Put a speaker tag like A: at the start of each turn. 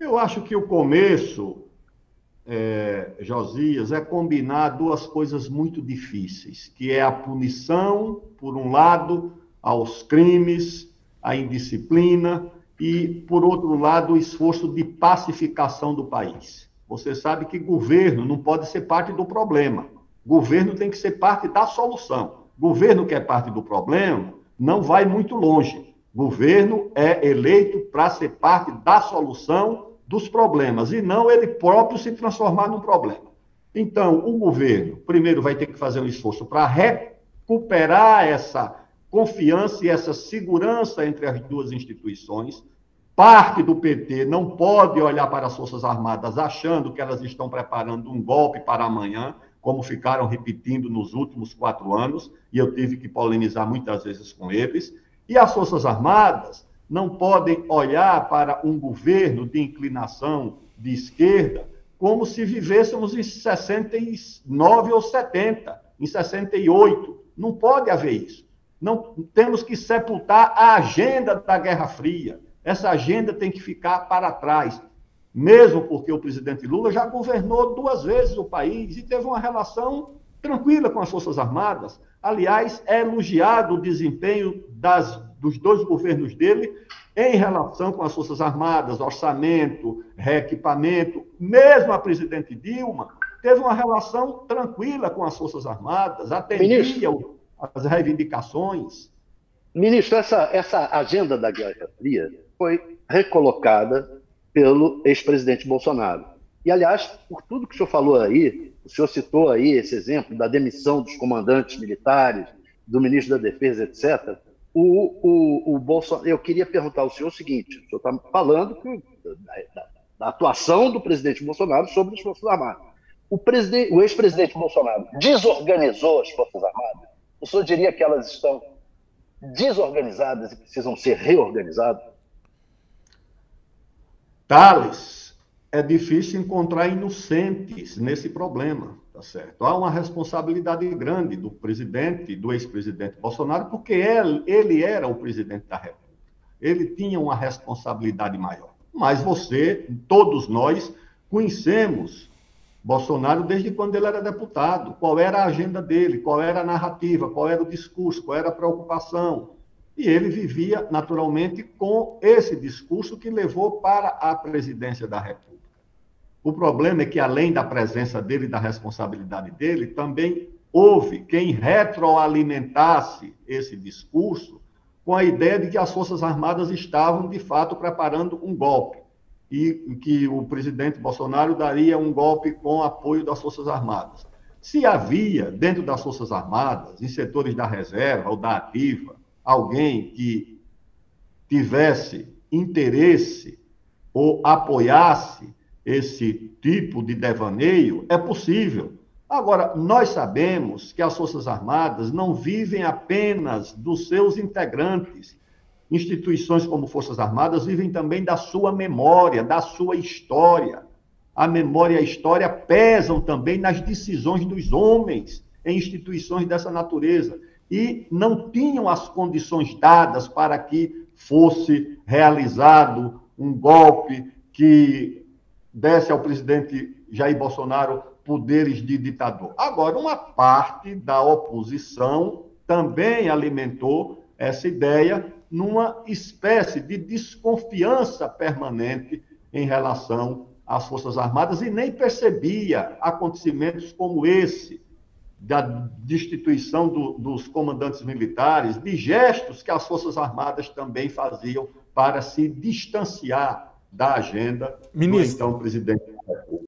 A: Eu acho que o começo, Josias, é combinar duas coisas muito difíceis, que é a punição, por um lado, aos crimes, à indisciplina, e, por outro lado, o esforço de pacificação do país. Você sabe que governo não pode ser parte do problema. Governo tem que ser parte da solução. Governo que é parte do problema não vai muito longe. Governo é eleito para ser parte da solução dos problemas e não ele próprio se transformar num problema. Então, o governo, primeiro, vai ter que fazer um esforço para recuperar essa confiança e essa segurança entre as duas instituições. Parte do PT não pode olhar para as Forças Armadas achando que elas estão preparando um golpe para amanhã, como ficaram repetindo nos últimos 4 anos, e eu tive que polemizar muitas vezes com eles. E as Forças Armadas não podem olhar para um governo de inclinação de esquerda como se vivêssemos em 69 ou 70, em 68. Não pode haver isso. Não, temos que sepultar a agenda da Guerra Fria. Essa agenda tem que ficar para trás, mesmo porque o presidente Lula já governou 2 vezes o país e teve uma relação tranquila com as Forças Armadas. Aliás, é elogiado o desempenho dos 2 governos dele em relação com as Forças Armadas, orçamento, reequipamento. Mesmo a presidente Dilma teve uma relação tranquila com as Forças Armadas, atendia as reivindicações.
B: Ministro, essa agenda da Guerra Fria foi recolocada pelo ex-presidente Bolsonaro. E, aliás, por tudo que o senhor falou aí, o senhor citou aí esse exemplo da demissão dos comandantes militares, do ministro da Defesa, etc., o Bolsonaro, eu queria perguntar ao senhor o seguinte: o senhor está falando da atuação do presidente Bolsonaro sobre as Forças Armadas. O ex-presidente Bolsonaro desorganizou as Forças Armadas? O senhor diria que elas estão desorganizadas e precisam ser reorganizadas?
A: Thales, é difícil encontrar inocentes nesse problema, tá certo? Há uma responsabilidade grande do presidente, do ex-presidente Bolsonaro, porque ele era o presidente da República. Ele tinha uma responsabilidade maior. Mas todos nós, conhecemos Bolsonaro desde quando ele era deputado. Qual era a agenda dele, qual era a narrativa, qual era o discurso, qual era a preocupação. E ele vivia, naturalmente, com esse discurso que levou para a presidência da República. O problema é que, além da presença dele e da responsabilidade dele, também houve quem retroalimentasse esse discurso com a ideia de que as Forças Armadas estavam, de fato, preparando um golpe e que o presidente Bolsonaro daria um golpe com apoio das Forças Armadas. Se havia, dentro das Forças Armadas, em setores da reserva ou da ativa, alguém que tivesse interesse ou apoiasse esse tipo de devaneio, é possível. Agora, nós sabemos que as Forças Armadas não vivem apenas dos seus integrantes. Instituições como Forças Armadas vivem também da sua memória, da sua história. A memória e a história pesam também nas decisões dos homens em instituições dessa natureza. E não tinham as condições dadas para que fosse realizado um golpe que desse ao presidente Jair Bolsonaro poderes de ditador. Agora, uma parte da oposição também alimentou essa ideia numa espécie de desconfiança permanente em relação às Forças Armadas e nem percebia acontecimentos como esse, da destituição dos comandantes militares, de gestos que as Forças Armadas também faziam para se distanciar da agenda do então presidente da República.